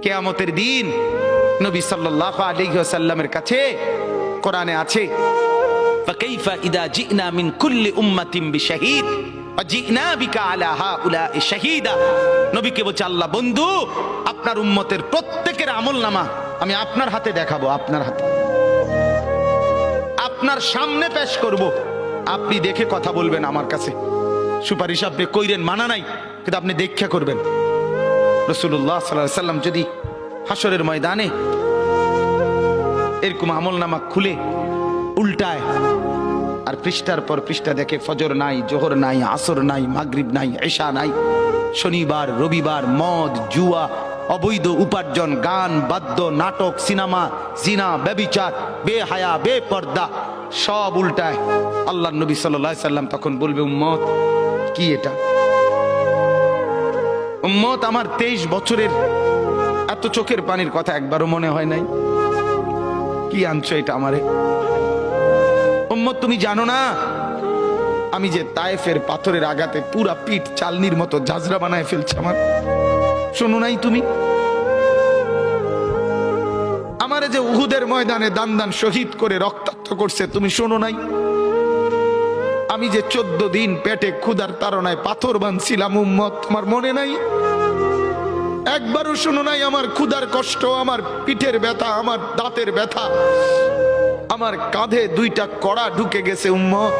কিয়ামতের দিন নবী সাল্লাল্লাহু আলাইহি ওয়াসাল্লামের কাছে কোরআনে আছে, ফাকাইফা ইদা জিনা মিন কুল্লি উম্মাতিন বিশাহিদ ওয়া জিনা বিকা আলা হাউলা'i শাহীদা। নবীকে বলছে আল্লাহ, বন্ধু আপনার উম্মতের প্রত্যেকের আমলনামা আমি আপনার হাতে দেখাবো, আপনার হাতে, আপনার সামনে পেশ করব, আপনি দেখে কথা বলবেন আমার কাছে। সুপারিশ আপনি কইরেন, মানা নাই, কিন্তু আপনি দেখা করবেন। রাসূলুল্লাহ সাল্লাল্লাহু আলাইহি ওয়াসাল্লাম যদি হাসরের ময়দানে এরকম আমলনামা খুলে উল্টায় আর পৃষ্ঠার পর পৃষ্ঠা দেখে ফজর নাই, জোহর নাই, আসর নাই, মাগরিব নাই, এশা নাই, শনিবার রবিবার, মদ জুয়া, অবৈধ উপার্জন, গান বাদ্য, নাটক, সিনেমা, জিনা, ব্যভিচার, বেহায়া, বেপর্দা সব উল্টায়, আল্লাহর নবী সাল্লাল্লাহু আলাইহি সাল্লাম তখন বলবে, উম্মত কি এটা? উম্মত আমার 23 বছরের এত চোখের পানির কথা একবারও মনে হয় নাই, কি আনছো এটা আমারে? উম্মত তুমি জানো না আমি যে তায়েফের পাথরের আঘাতে পুরা পিঠ চালনির মতো ঝাঁঝরা বানায় ফেলছে আমার? শোনো নাই তুমি? আমারে যে উহুদের ময়দানে দান দান শহীদ করে রক্তাক্ত করছে, তুমি শোনো নাই? আমি যে 14 দিন পেটে ক্ষুধার তাড়নায় পাথর বাঁধছিলাম, উম্মত তোমার মনে নাই? একবারও শোনো নাই আমার ক্ষুধার কষ্ট, আমার পিঠের ব্যথা, আমার দাঁতের ব্যথা, আমার কাঁধে 2টা কড়া ঢুকে গেছে উম্মত?